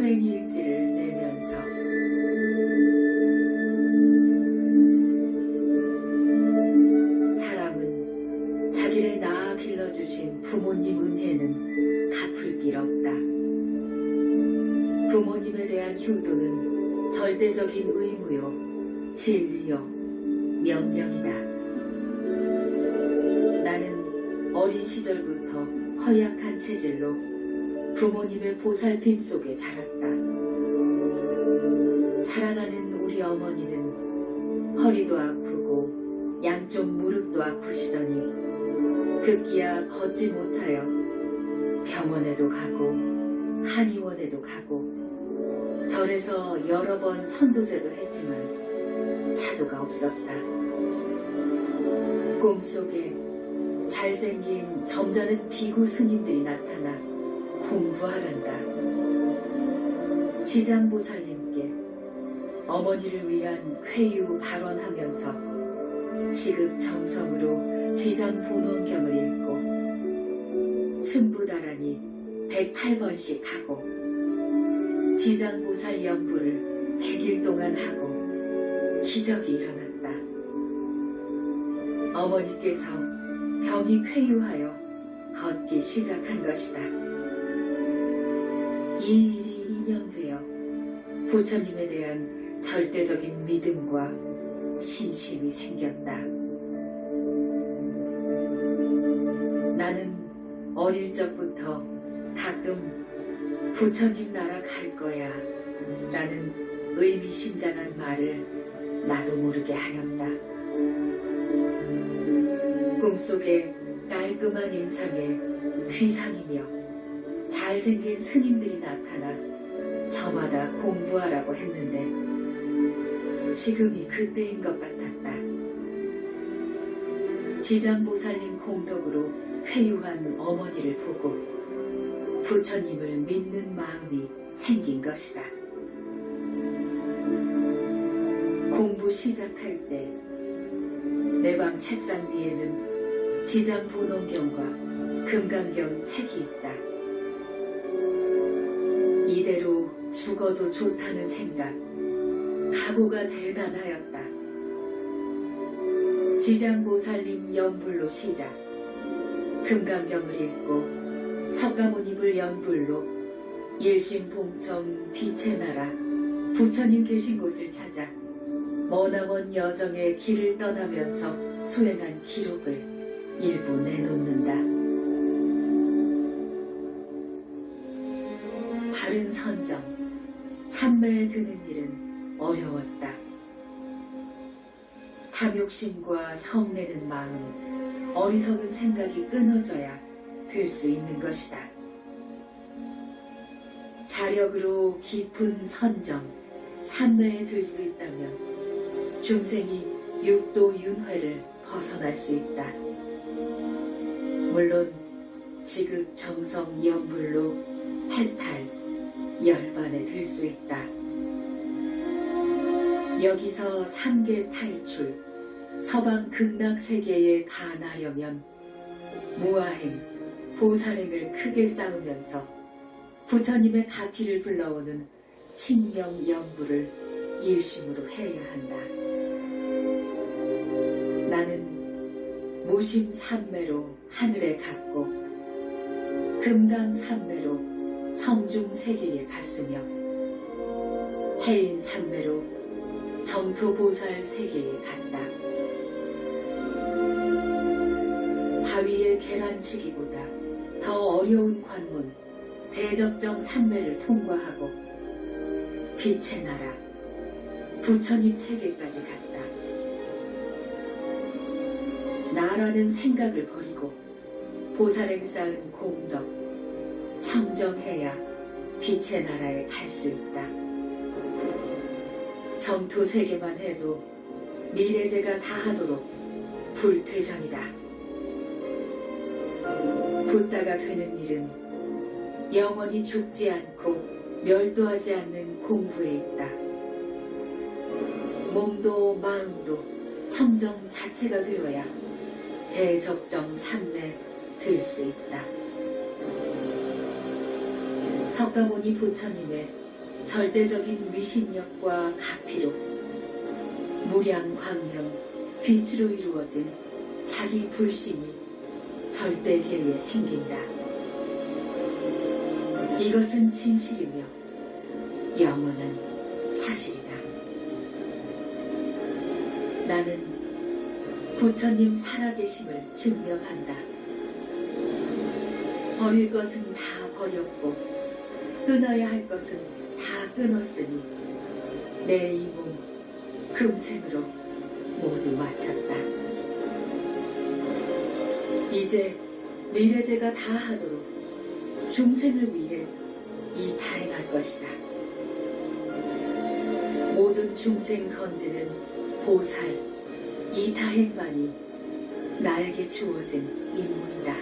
여행일지를 내면서 사람은 자기를 낳아 길러주신 부모님 은혜는 갚을 길 없다. 부모님에 대한 효도는 절대적인 의무요, 진리요, 명령이다. 나는 어린 시절부터 허약한 체질로 부모님의 보살핌 속에 자랐다. 사랑하는 우리 어머니는 허리도 아프고 양쪽 무릎도 아프시더니 급기야 걷지 못하여 병원에도 가고 한의원에도 가고 절에서 여러 번 천도제도 했지만 차도가 없었다. 꿈속에 잘생긴 점잖은 비구 스님들이 나타나 공부하란다. 지장보살님께 어머니를 위한 쾌유 발언하면서 지극정성으로 지장본원경을 읽고 춘부다란히 108번씩 하고 지장보살 연부를 100일 동안 하고 기적이 일어났다. 어머니께서 병이 쾌유하여 걷기 시작한 것이다. 이 일이 인연되어 부처님에 대한 절대적인 믿음과 신심이 생겼다. 나는 어릴 적부터 가끔 부처님 나라 갈 거야 라는 의미심장한 말을 나도 모르게 하였다. 꿈속에 깔끔한 인상의 귀상이며 잘생긴 스님들이 나타나 저마다 공부하라고 했는데 지금이 그때인 것 같았다. 지장보살님 공덕으로 쾌유한 어머니를 보고 부처님을 믿는 마음이 생긴 것이다. 공부 시작할 때 내 방 책상 위에는 지장본원경과 금강경 책이 있다. 이대로 죽어도 좋다는 생각, 각오가 대단하였다. 지장보살님 연불로 시작, 금강경을 읽고 석가모니불 연불로 일심봉청 빛의 나라 부처님 계신 곳을 찾아 머나먼 여정의 길을 떠나면서 수행한 기록을 일부 내놓는다. 바른 선정, 삼매에 드는 일은 어려웠다. 탐욕심과 성내는 마음, 어리석은 생각이 끊어져야 들 수 있는 것이다. 자력으로 깊은 선정, 삼매에 들 수 있다면 중생이 육도 윤회를 벗어날 수 있다. 물론 지극정성 연불로 해탈, 열반에 들 수 있다. 여기서 삼계 탈출, 서방 극락세계에 가나려면 무아행, 보살행을 크게 쌓으면서 부처님의 다피를 불러오는 칭명연부를 일심으로 해야 한다. 나는 무심삼매로 하늘에 갔고 금강삼매로 성중세계에 갔으며 해인삼매로 정토보살 세계에 갔다. 바위의 계란치기보다 더 어려운 관문 대적정 삼매를 통과하고 빛의 나라 부처님 세계까지 갔다. 나라는 생각을 버리고 보살행 쌓은 공덕 청정해야 빛의 나라에 갈 수 있다. 정토 세계만 해도 미래제가 다하도록 불퇴장이다. 붓다가 되는 일은 영원히 죽지 않고 멸도하지 않는 공부에 있다. 몸도 마음도 청정 자체가 되어야 대적정 삼매 들 수 있다. 석가모니 부처님의 절대적인 위신력과 가피로 무량광명, 빛으로 이루어진 자기 불신이 절대계에 생긴다. 이것은 진실이며 영원한 사실이다. 나는 부처님 살아계심을 증명한다. 버릴 것은 다 버렸고 끊어야 할 것은 다 끊었으니 내 이 몸 금생으로 모두 마쳤다. 이제 미래제가 다하도록 중생을 위해 이타행할 것이다. 모든 중생 건지는 보살, 이타행만이 나에게 주어진 임무이다.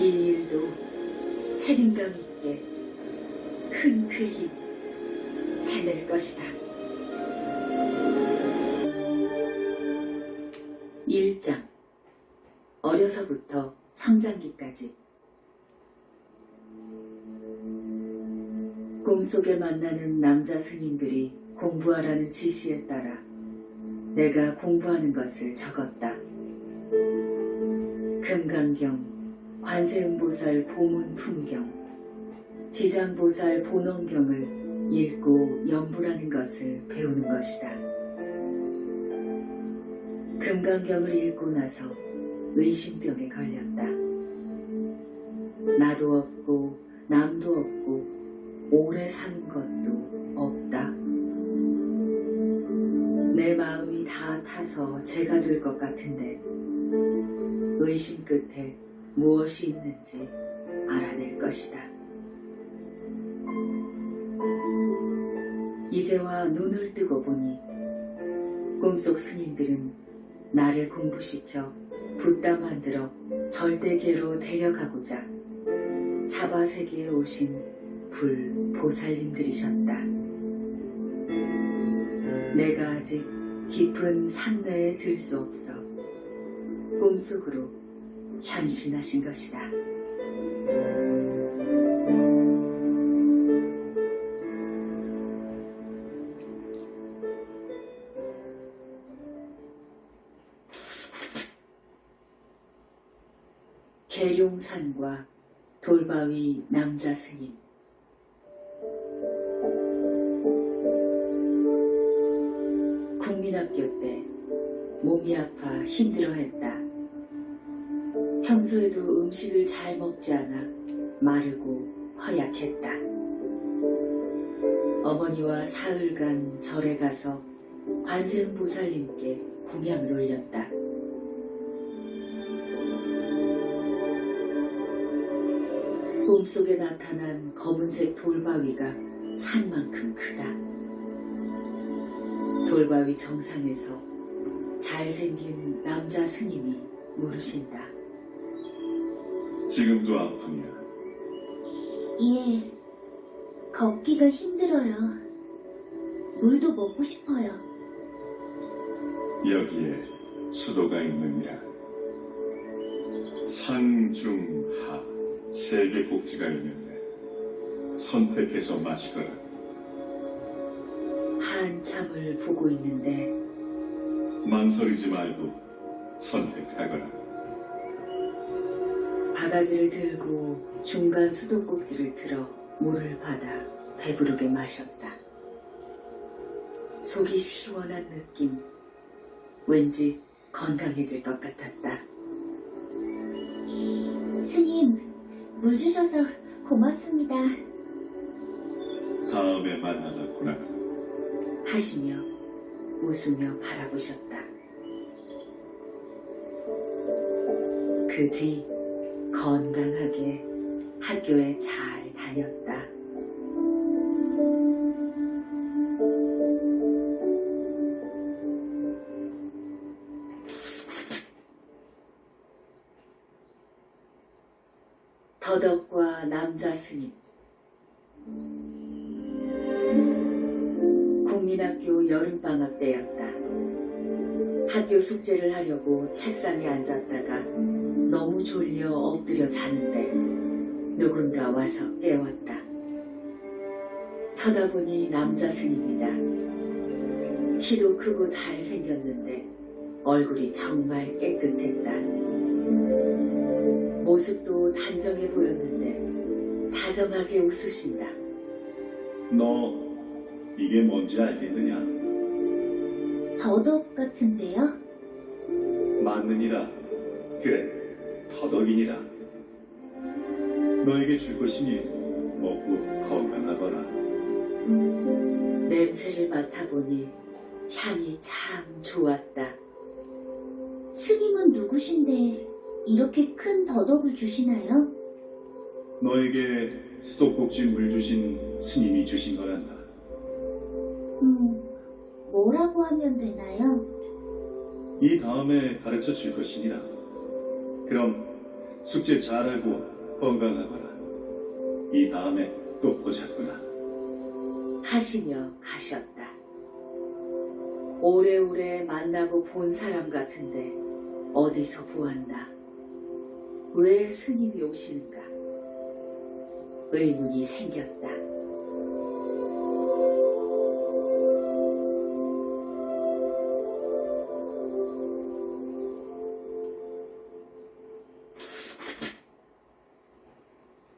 이 일도 책임감 있게 흔쾌히 해낼 것이다. 1장 어려서부터 성장기까지. 꿈속에 만나는 남자 스님들이 공부하라는 지시에 따라 내가 공부하는 것을 적었다. 금강경, 관세음보살 보문 품경, 지장보살 본원경을 읽고 연불하는 것을 배우는 것이다. 금강경을 읽고 나서 의심병에 걸렸다. 나도 없고 남도 없고 오래 사는 것도 없다. 내 마음이 다 타서 죄가 될 것 같은데 의심 끝에 무엇이 있는지 알아낼 것이다. 이제와 눈을 뜨고 보니 꿈속 스님들은 나를 공부시켜 붓다 만들어 절대계로 데려가고자 사바세계에 오신 불보살님들이셨다. 내가 아직 깊은 산내에 들 수 없어 꿈속으로 현신하신 것이다. 계룡산과 돌바위 남자 스님. 국민학교 때 몸이 아파 힘들어했다. 평소에도 음식을 잘 먹지 않아 마르고 허약했다. 어머니와 사흘간 절에 가서 관세음보살님께 공양을 올렸다. 꿈속에 나타난 검은색 돌바위가 산만큼 크다. 돌바위 정상에서 잘생긴 남자 스님이 물으신다. 지금도 아프냐? 예, 걷기가 힘들어요. 물도 먹고 싶어요. 여기에 수도가 있느니라. 상중하 세 개 꼭지가 있는데 선택해서 마시거라. 한참을 보고 있는데 망설이지 말고 선택하거라. 바가지를 들고 중간 수도꼭지를 들어 물을 받아 배부르게 마셨다. 속이 시원한 느낌, 왠지 건강해질 것 같았다. 스님, 물 주셔서 고맙습니다. 다음에 만나자꾸나. 하시며 웃으며 바라보셨다. 그 뒤 건강하게 학교에 잘 다녔다. 더덕과 남자 스님. 국민학교 여름방학 때였다. 학교 숙제를 하려고 책상에 앉았다가 너무 졸려 엎드려 자는데 누군가 와서 깨웠다. 쳐다보니 남자 스님이다. 키도 크고 잘생겼는데 얼굴이 정말 깨끗했다. 모습도 단정해 보였는데 다정하게 웃으신다. 너 이게 뭔지 알겠느냐? 더덕 같은데요? 맞느니라. 그래, 더덕이니라. 너에게 줄 것이니 먹고 건강하거라. 냄새를 맡아보니 향이 참 좋았다. 스님은 누구신데 이렇게 큰 더덕을 주시나요? 너에게 수도꼭지 물 주신 스님이 주신 거란다. 뭐라고 하면 되나요? 이 다음에 가르쳐 줄 것이니라. 그럼 숙제 잘하고 건강하거라. 이 다음에 또 보자꾸나. 하시며 가셨다. 오래오래 만나고 본 사람 같은데 어디서 보았나? 왜 스님이 오시는가? 의문이 생겼다.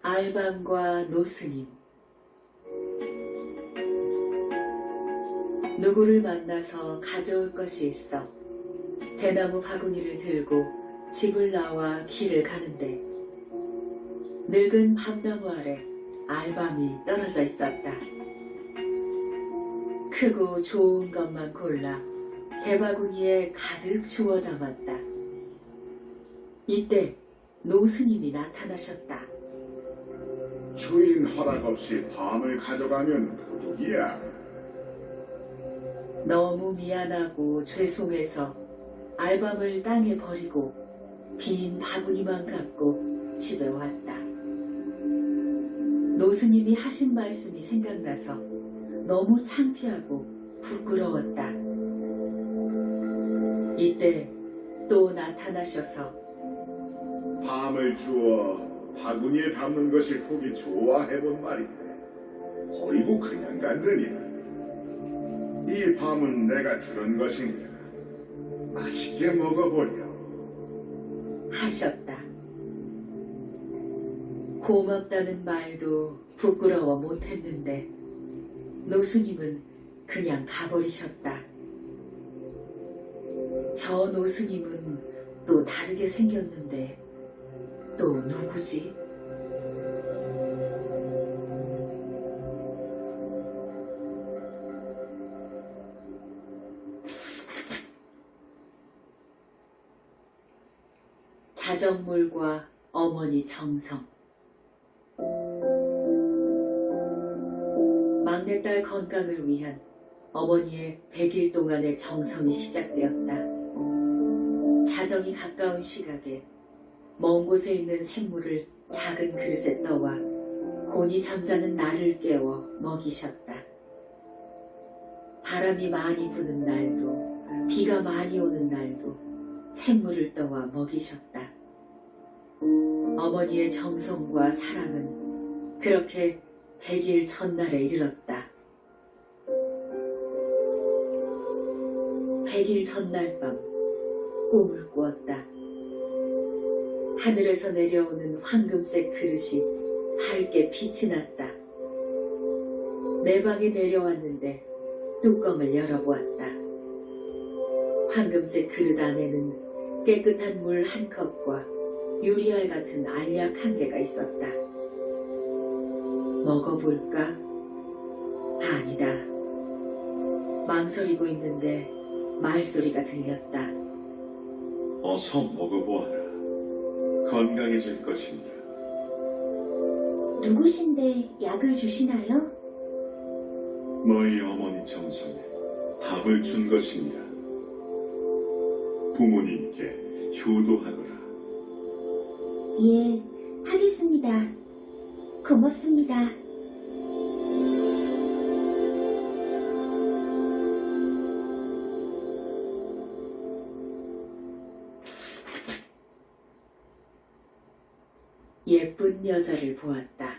알밤과 노스님. 누구를 만나서 가져올 것이 있어 대나무 바구니를 들고 집을 나와 길을 가는데 늙은 밤나무 아래 알밤이 떨어져 있었다. 크고 좋은 것만 골라 대바구니에 가득 주워 담았다. 이때 노스님이 나타나셨다. 주인 허락 없이 밤을 가져가면 도둑이야. 너무 미안하고 죄송해서 알밤을 땅에 버리고 빈 바구니만 갖고 집에 왔다. 노스님이 하신 말씀이 생각나서 너무 창피하고 부끄러웠다. 이때 또 나타나셔서 밤을 주워 바구니에 담는 것을 보기 좋아해본 말인데 버리고 그냥 갔느냐. 이 밤은 내가 주는 것이니까 맛있게 먹어보려. 하셨다. 고맙다는 말도 부끄러워 못했는데 노스님은 그냥 가버리셨다. 저 노스님은 또 다르게 생겼는데 또 누구지? 자정물과 어머니 정성. 막내딸 건강을 위한 어머니의 100일 동안의 정성이 시작되었다. 자정이 가까운 시각에 먼 곳에 있는 샘물을 작은 그릇에 떠와 곤히 잠자는 나를 깨워 먹이셨다. 바람이 많이 부는 날도 비가 많이 오는 날도 샘물을 떠와 먹이셨다. 어머니의 정성과 사랑은 그렇게 100일 첫날에 이르렀다. 100일 첫날 밤 꿈을 꾸었다. 하늘에서 내려오는 황금색 그릇이 밝게 빛이 났다. 내 방에 내려왔는데 뚜껑을 열어보았다. 황금색 그릇 안에는 깨끗한 물 한 컵과 유리알 같은 알약 한 개가 있었다. 먹어볼까? 아니다. 망설이고 있는데 말소리가 들렸다. 어서 먹어보아라. 건강해질 것이니라. 누구신데 약을 주시나요? 너희 어머니 정성에 답을 준 것이니라. 부모님께 효도하거라. 예, 하겠습니다. 고맙습니다. 예쁜 여자를 보았다.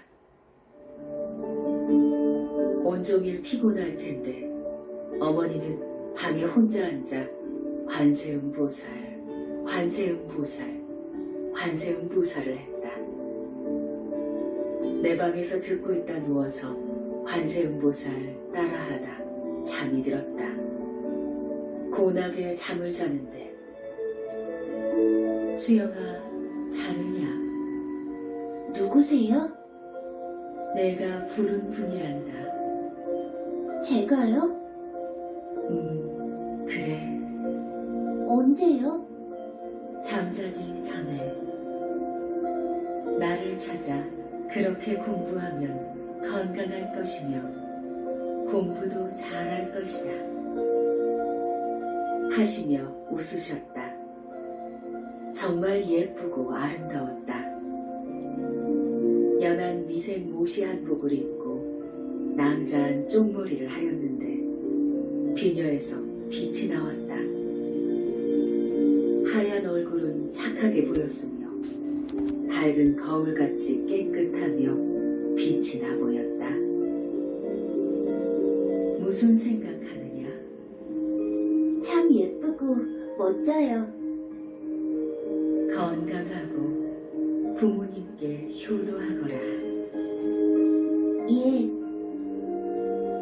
온종일 피곤할 텐데 어머니는 방에 혼자 앉아 관세음보살, 관세음보살, 관세음보살을 했다. 내 방에서 듣고 있다 누워서 관세음보살 따라하다 잠이 들었다. 고나게 잠을 자는데 수영아 자느냐? 누구세요? 내가 부른 분이란다. 제가요? 그래. 언제요? 잠자기 전에 나를 찾아 그렇게 공부하면 건강할 것이며 공부도 잘할 것이다 하시며 웃으셨다. 정말 예쁘고 아름다웠다. 연한 미색 모시 한복을 입고 낭자한 쪽머리를 하였는데 비녀에서 빛이 나왔다. 하얀 얼굴은 착하게 보였으며 밝은 거울같이 깨끗하며 빛이 나 보였다. 무슨 생각하느냐? 참 예쁘고 멋져요. 건강하고 부모님께 효도하거라. 예,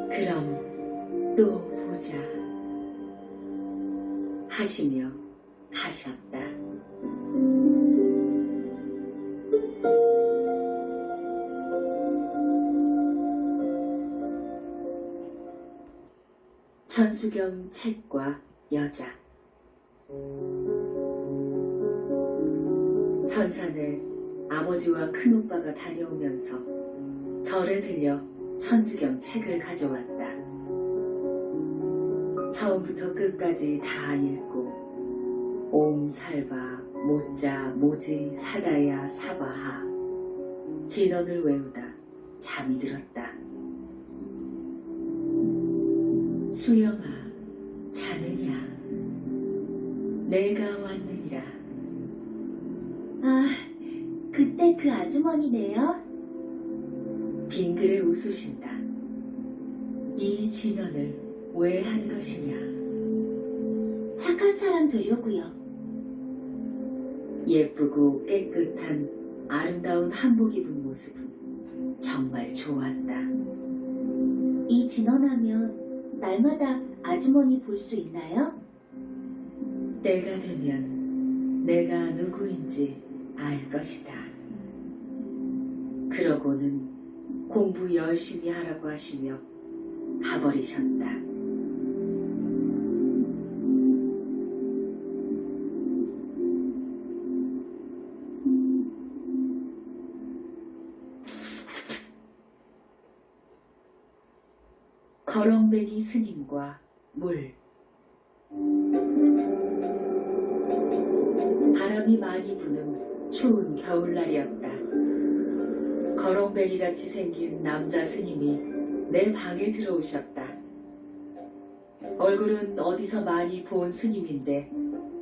그럼 또 보자 하시며 가셨다. 천수경 책과 여자. 선산에 아버지와 큰오빠가 다녀오면서 절에 들려 천수경 책을 가져왔다. 처음부터 끝까지 다 읽고 옴, 살바, 모짜, 모지, 사다야, 사바하 진언을 외우다 잠이 들었다. 수영아, 자느냐? 내가 왔느니라. 아, 그때 그 아주머니네요? 빙그레 웃으신다. 이 진언을 왜 한 것이냐? 착한 사람 되려고요. 예쁘고 깨끗한 아름다운 한복 입은 모습은 정말 좋았다. 이 진언하면 날마다 아주머니 볼 수 있나요? 때가 되면 내가 누구인지 알 것이다. 그러고는 공부 열심히 하라고 하시며 가버리셨다. 거렁뱅이 스님과 물. 바람이 많이 부는 추운 겨울날이었다. 거렁뱅이같이 생긴 남자 스님이 내 방에 들어오셨다. 얼굴은 어디서 많이 본 스님인데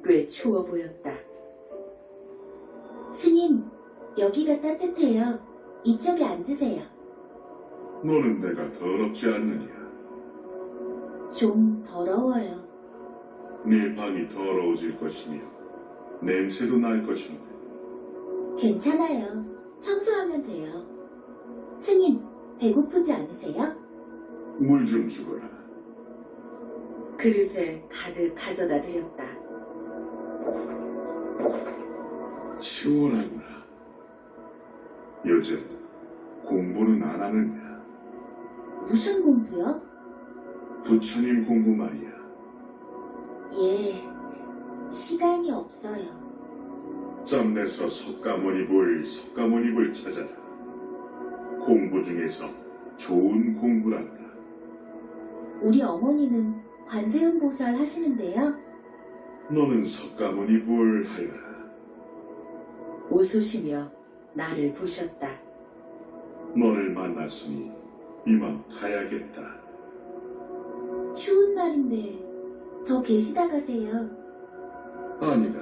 꽤 추워 보였다. 스님, 여기가 따뜻해요. 이쪽에 앉으세요. 너는 내가 더럽지 않느냐? 좀 더러워요. 네 방이 더러워질 것이며 냄새도 날 것인데 괜찮아요. 청소하면 돼요. 스님, 배고프지 않으세요? 물 좀 주거라. 그릇에 가득 가져다 드렸다. 시원하구나. 요즘 공부는 안 하느냐? 무슨 공부요? 부처님 공부 말이야. 예, 시간이 없어요. 짬내서 석가모니불 찾아라. 공부 중에서 좋은 공부란다. 우리 어머니는 관세음보살 하시는데요. 너는 석가모니불 하여라. 웃으시며 나를 보셨다. 너를 만났으니 이만 가야겠다. 추운 날인데 더 계시다 가세요. 아니다.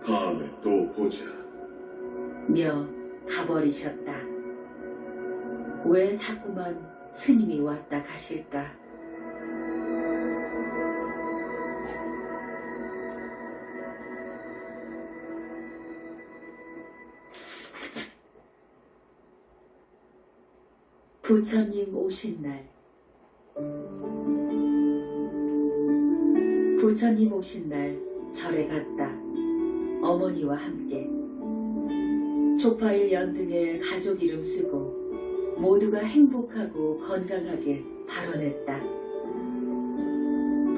다음에 또 보자. 며 가버리셨다. 왜 자꾸만 스님이 왔다 가실까? 부처님 오신 날. 부처님 오신 날 절에 갔다. 어머니와 함께. 초파일 연등에 가족 이름 쓰고 모두가 행복하고 건강하길 발언했다.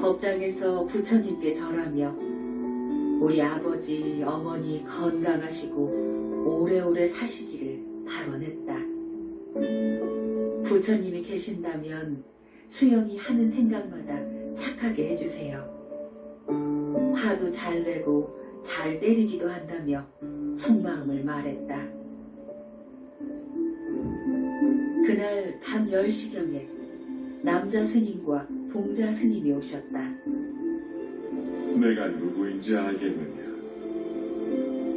법당에서 부처님께 절하며 우리 아버지, 어머니 건강하시고 오래오래 사시기를 발언했다. 부처님이 계신다면 수영이 하는 생각마다 착하게 해주세요. 화도 잘 내고 잘 때리기도 한다며 속마음을 말했다. 그날 밤 10시경에 남자 스님과 동자 스님이 오셨다. 내가 누구인지 알겠느냐?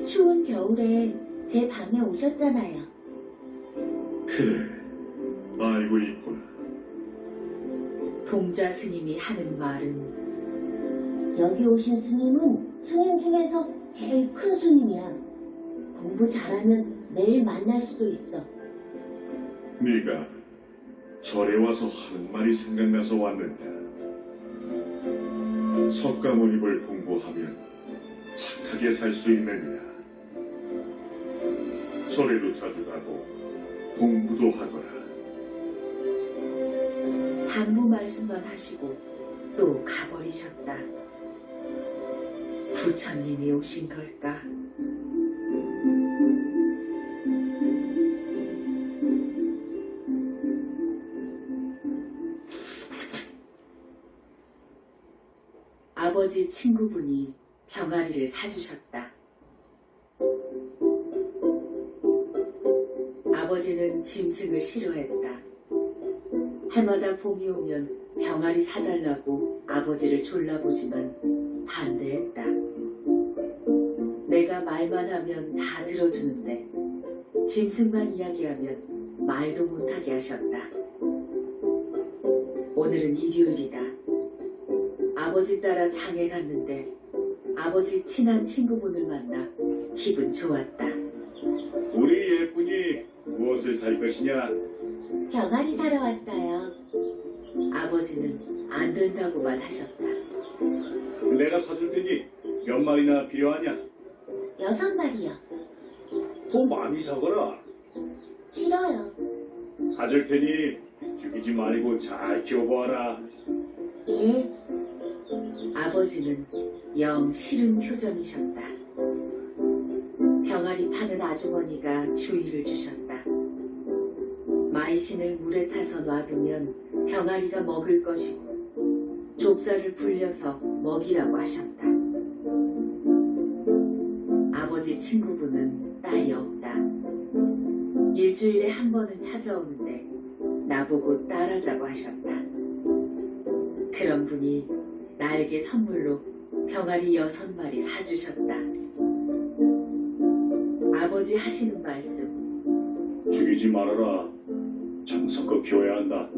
추운 겨울에 제 방에 오셨잖아요. 그래, 알고 있구나. 동자 스님이 하는 말은 여기 오신 스님은 스님 중에서 제일 큰 스님이야. 공부 잘하면 내일 만날 수도 있어. 네가 절에 와서 하는 말이 생각나서 왔느냐? 석가모니를 공부하면 착하게 살 수 있느냐? 절에도 자주 가고 공부도 하거라. 당부 말씀만 하시고 또 가버리셨다. 부처님이 오신 걸까? 아버지 친구분이 병아리를 사주셨다. 아버지는 짐승을 싫어했다. 해마다 봄이 오면 병아리 사달라고 아버지를 졸라보지만 반대했다. 내가 말만 하면 다 들어주는데 짐승만 이야기하면 말도 못하게 하셨다. 오늘은 일요일이다. 아버지 따라 장에 갔는데 아버지 친한 친구분을 만나 기분 좋았다. 우리 예쁜이 무엇을 살 것이냐? 병아리 사러 왔어요. 아버지는 안 된다고만 하셨다. 내가 사줄 테니 몇 마리나 필요하냐? 6마리요. 더 많이 사거라. 싫어요. 사줄 테니 죽이지 말고 잘 키워보아라. 예. 아버지는 영 싫은 표정이셨다. 병아리 파는 아주머니가 주의를 주셨다. 마이신을 물에 타서 놔두면 병아리가 먹을 것이고 좁쌀을 불려서 먹이라고 하셨다. 아버지 친구분은 딸이 없다. 일주일에 한 번은 찾아오는데 나보고 딸하자고 하셨다. 그런 분이 나에게 선물로 병아리 6마리 사주셨다. 아버지 하시는 말씀. 죽이지 말아라. 정성껏 키워야 한다.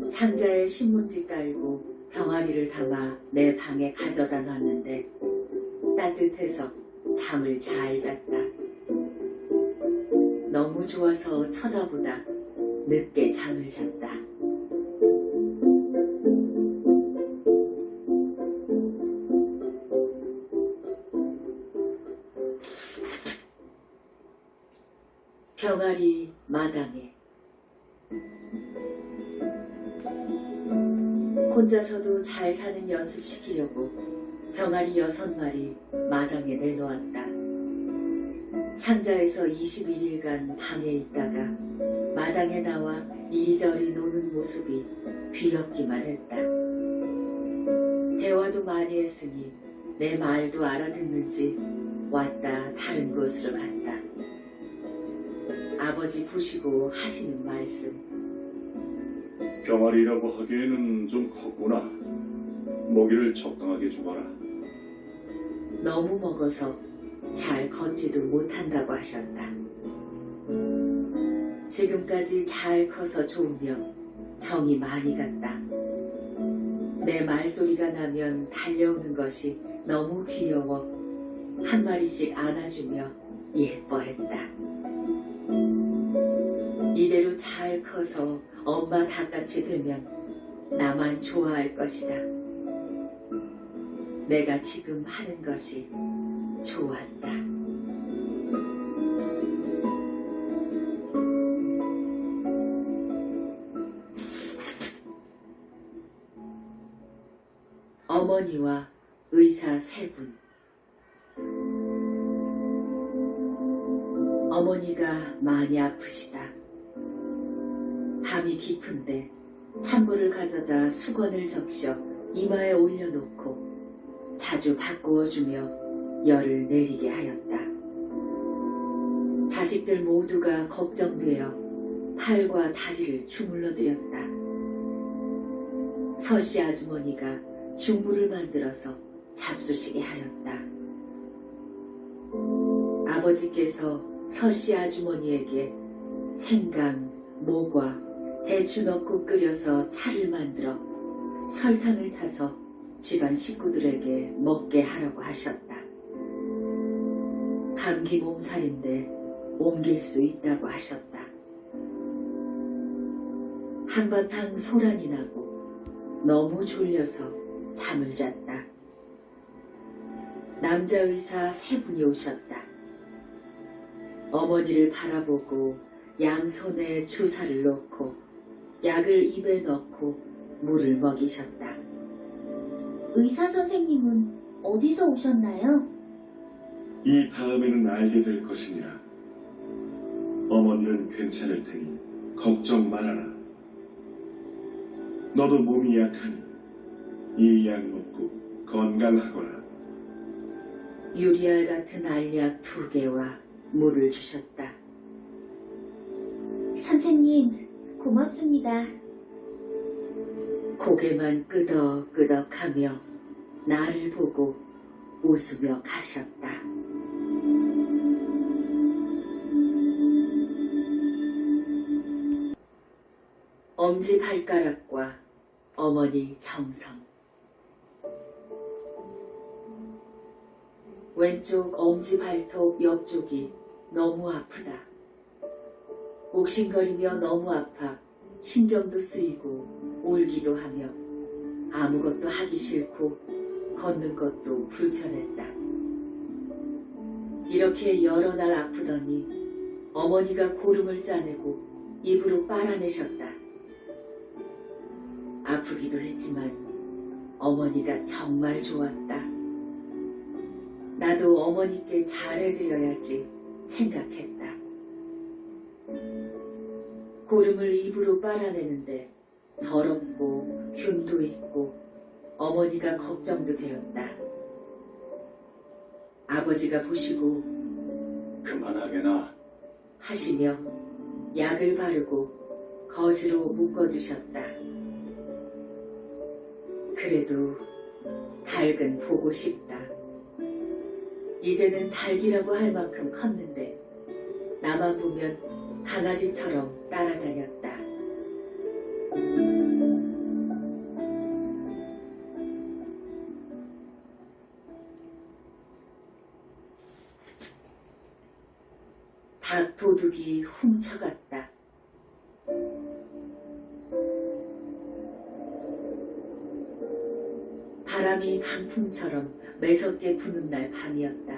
상자에 신문지 깔고 병아리를 담아 내 방에 가져다 놨는데 따뜻해서 잠을 잘 잤다. 너무 좋아서 쳐다보다 늦게 잠을 잤다. 병아리 마당에 혼자서도 잘 사는 연습시키려고 병아리 6마리 마당에 내놓았다. 상자에서 21일간 방에 있다가 마당에 나와 이리저리 노는 모습이 귀엽기만 했다. 대화도 많이 했으니 내 말도 알아듣는지 왔다 다른 곳으로 갔다. 아버지 보시고 하시는 말씀. 병아리라고 하기에는 좀 컸구나. 먹이를 적당하게 주거라. 너무 먹어서 잘 걷지도 못한다고 하셨다. 지금까지 잘 커서 좋으며 정이 많이 갔다. 내 말소리가 나면 달려오는 것이 너무 귀여워 한 마리씩 안아주며 예뻐했다. 이대로 잘 커서 엄마 닭같이 되면 나만 좋아할 것이다. 내가 지금 하는 것이 좋았다. 어머니와 의사 세 분. 어머니가 많이 아프시다. 밤이 깊은데 찬물을 가져다 수건을 적셔 이마에 올려놓고 자주 바꾸어주며 열을 내리게 하였다. 자식들 모두가 걱정되어 팔과 다리를 주물러드렸다. 서씨 아주머니가 중물을 만들어서 잡수시게 하였다. 아버지께서 서씨 아주머니에게 생강, 모과, 대추 넣고 끓여서 차를 만들어 설탕을 타서 집안 식구들에게 먹게 하라고 하셨다. 감기 몸살인데 옮길 수 있다고 하셨다. 한바탕 소란이 나고 너무 졸려서 잠을 잤다. 남자 의사 세 분이 오셨다. 어머니를 바라보고 양손에 주사를 놓고 약을 입에 넣고 물을 먹이셨다. 의사 선생님은 어디서 오셨나요? 이 다음에는 알게 될 것이니라. 어머니는 괜찮을 테니 걱정 말아라. 너도 몸이 약하니 이 약 먹고 건강하거라. 유리알 같은 알약 2개와 물을 주셨다. 선생님, 고맙습니다. 고개만 끄덕끄덕하며 나를 보고 웃으며 가셨다. 엄지 발가락과 어머니 정성. 왼쪽 엄지 발톱 옆쪽이 너무 아프다. 옥신거리며 너무 아파 신경도 쓰이고 울기도 하며 아무것도 하기 싫고 걷는 것도 불편했다. 이렇게 여러 날 아프더니 어머니가 고름을 짜내고 입으로 빨아내셨다. 아프기도 했지만 어머니가 정말 좋았다. 나도 어머니께 잘해드려야지 생각했다. 고름을 입으로 빨아내는데 더럽고 균도 있고 어머니가 걱정도 되었다. 아버지가 보시고 그만하게나. 하시며 약을 바르고 거즈로 묶어주셨다. 그래도 닭은 보고 싶다. 이제는 닭이라고 할 만큼 컸는데 나만 보면 강아지처럼 따라다녔다. 닭 도둑이 훔쳐갔다. 바람이 강풍처럼 매섭게 부는 날 밤이었다.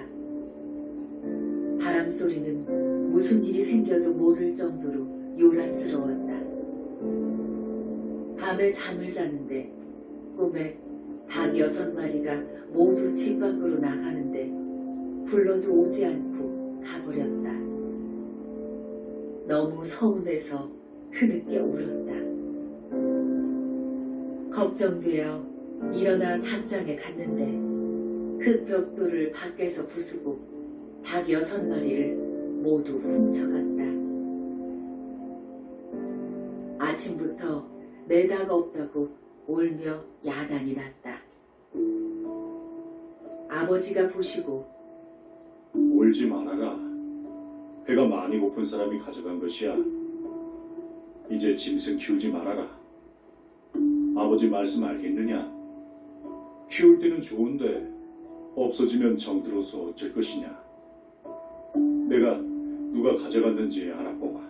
바람 소리는 무슨 일이 생겨도 모를 정도로 요란스러웠다. 밤에 잠을 자는데 꿈에 닭 6마리가 모두 집 밖으로 나가는데 불러도 오지 않고 가버렸다. 너무 서운해서 흐느껴 울었다. 걱정되어 일어나 닭장에 갔는데 흙벽돌을 밖에서 부수고 닭 6마리를 모두 훔쳐갔다. 아침부터 내 닭 없다고 울며 야단이 났다. 아버지가 보시고 울지 말아라. 배가 많이 고픈 사람이 가져간 것이야. 이제 짐승 키우지 말아라. 아버지 말씀 알겠느냐? 키울 때는 좋은데 없어지면 정들어서 어쩔 것이냐? 내가 누가 가져갔는지 알아보아.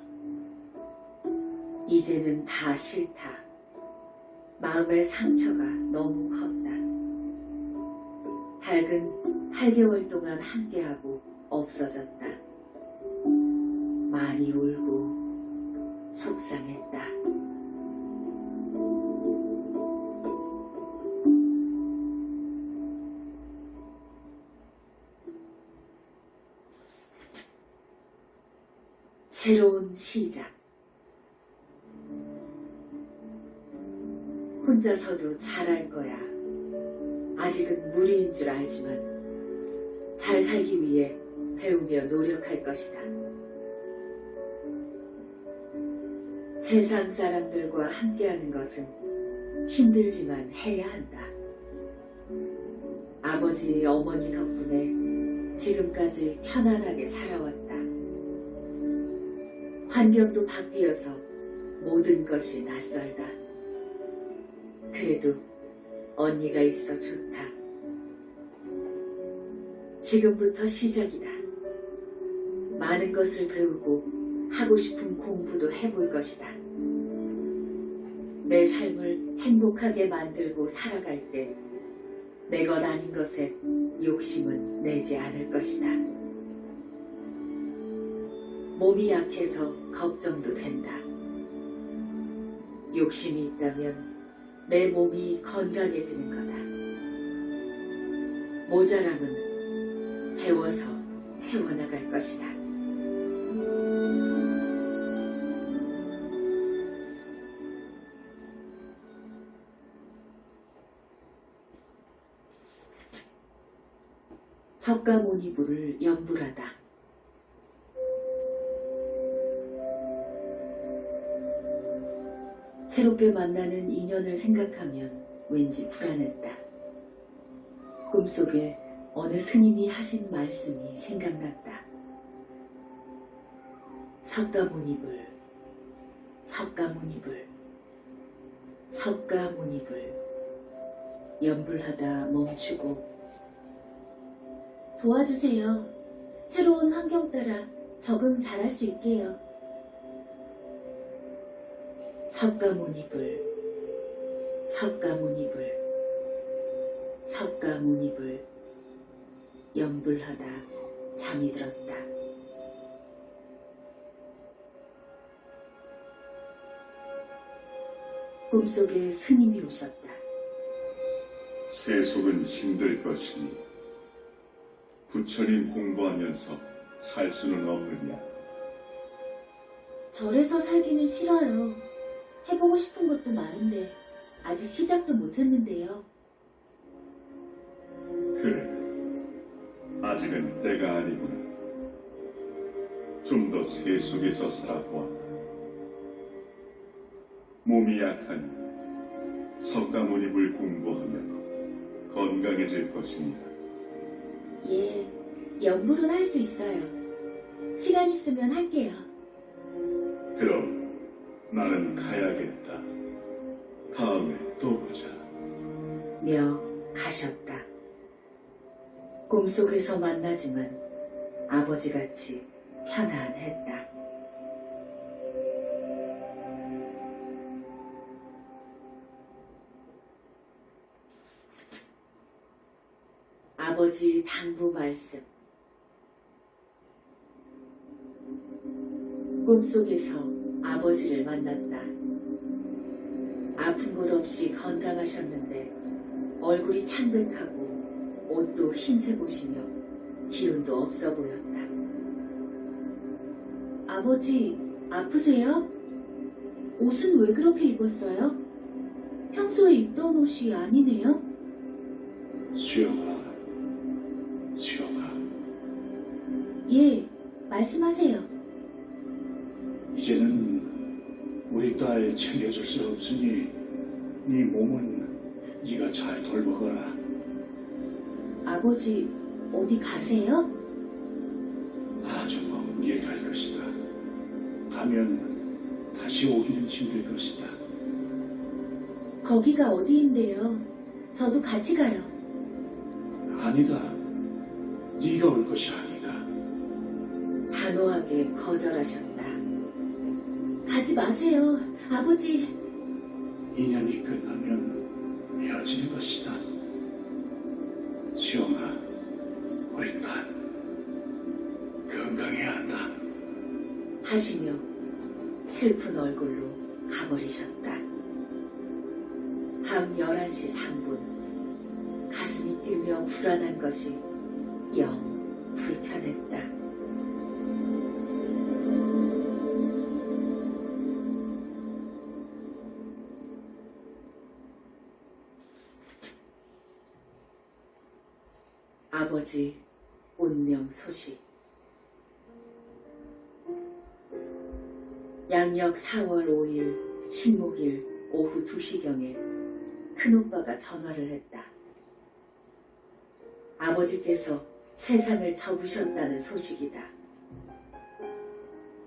이제는 다 싫다. 마음의 상처가 너무 컸다. 닭은 8개월 동안 함께하고 없어졌다. 많이 울고 속상했다. 새로운 시작. 혼자서도 잘할 거야. 아직은 무리인 줄 알지만 잘 살기 위해 배우며 노력할 것이다. 세상 사람들과 함께하는 것은 힘들지만 해야 한다. 아버지, 어머니 덕분에 지금까지 편안하게 살아왔다. 환경도 바뀌어서 모든 것이 낯설다. 그래도 언니가 있어 좋다. 지금부터 시작이다. 많은 것을 배우고 하고 싶은 공부도 해볼 것이다. 내 삶을 행복하게 만들고 살아갈 때 내 것 아닌 것에 욕심은 내지 않을 것이다. 몸이 약해서 걱정도 된다. 욕심이 있다면 내 몸이 건강해지는 거다. 모자람은 배워서 채워나갈 것이다. 석가모니부를 연불하다. 새롭게 만나는 인연을 생각하면 왠지 불안했다. 꿈속에 어느 스님이 하신 말씀이 생각났다. 석가모니불, 석가모니불, 석가모니불. 연불하다 멈추고 도와주세요. 새로운 환경 따라 적응 잘할 수 있게요. 석가모니불, 석가모니불, 석가모니불. 연불하다 잠이 들었다. 꿈속에 스님이 오셨다. 세속은 힘들 것이니 부처님 공부하면서 살 수는 없느냐? 절에서 살기는 싫어요. 해보고 싶은 것도 많은데 아직 시작도 못했는데요. 그래, 아직은 때가 아니구나. 좀 더 세속에서 살아보아. 몸이 약하니 석가모니불 공부하면 건강해질 것입니다. 예, 연불은 할 수 있어요. 시간 있으면 할게요. 그럼 나는 가야겠다. 다음에 또 보자. 며 가셨다. 꿈속에서 만나지만 아버지같이 편안했다. 아버지 당부 말씀. 꿈속에서 아버지를 만났다. 아픈 곳 없이 건강하셨는데 얼굴이 창백하고 옷도 흰색 옷이며 기운도 없어 보였다. 아버지, 아프세요? 옷은 왜 그렇게 입었어요? 평소에 입던 옷이 아니네요? 수영아, 수영아, 예, 말씀하세요. 이제는 우리 딸 챙겨줄 수 없으니 네 몸은 네가 잘 돌보거라. 아버지, 어디 가세요? 아주 먼 길 갈 것이다. 가면 다시 같이 오기는 힘들 것이다. 거기가 어디인데요? 저도 같이 가요. 아니다. 네가 올 것이 아니다. 단호하게 거절하셨다. 가지 마세요. 아버지, 인연이 끝나면 헤어지는 것이다. 수영아, 우리 딸 건강해야 한다. 하시며 슬픈 얼굴로 가버리셨다. 밤 11시 3분 가슴이 뛰며 불안한 것이 영 불편했다. 아버지 운명 소식. 양력 4월 5일 신목일 오후 2시경에 큰오빠가 전화를 했다. 아버지께서 세상을 접으셨다는 소식이다.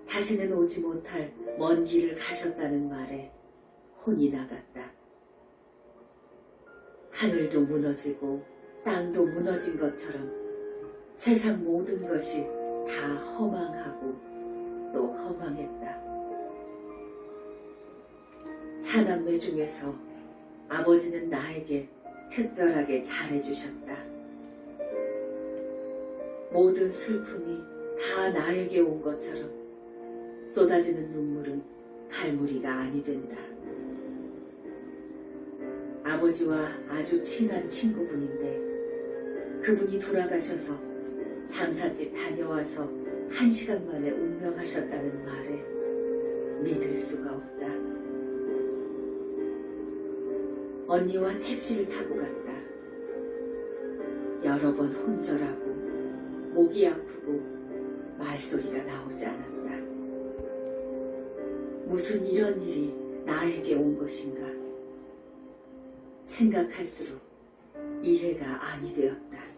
다시는 오지 못할 먼 길을 가셨다는 말에 혼이 나갔다. 하늘도 무너지고 땅도 무너진 것처럼 세상 모든 것이 다 허망하고 또 허망했다. 사남매 중에서 아버지는 나에게 특별하게 잘해주셨다. 모든 슬픔이 다 나에게 온 것처럼 쏟아지는 눈물은 갈무리가 아니 된다. 아버지와 아주 친한 친구분인데 그분이 돌아가셔서 장사집 다녀와서 1시간 만에 운명하셨다는 말에 믿을 수가 없다. 언니와 택시를 타고 갔다. 여러 번 혼절하고 목이 아프고 말소리가 나오지 않았다. 무슨 이런 일이 나에게 온 것인가? 생각할수록 이해가 아니 되었다.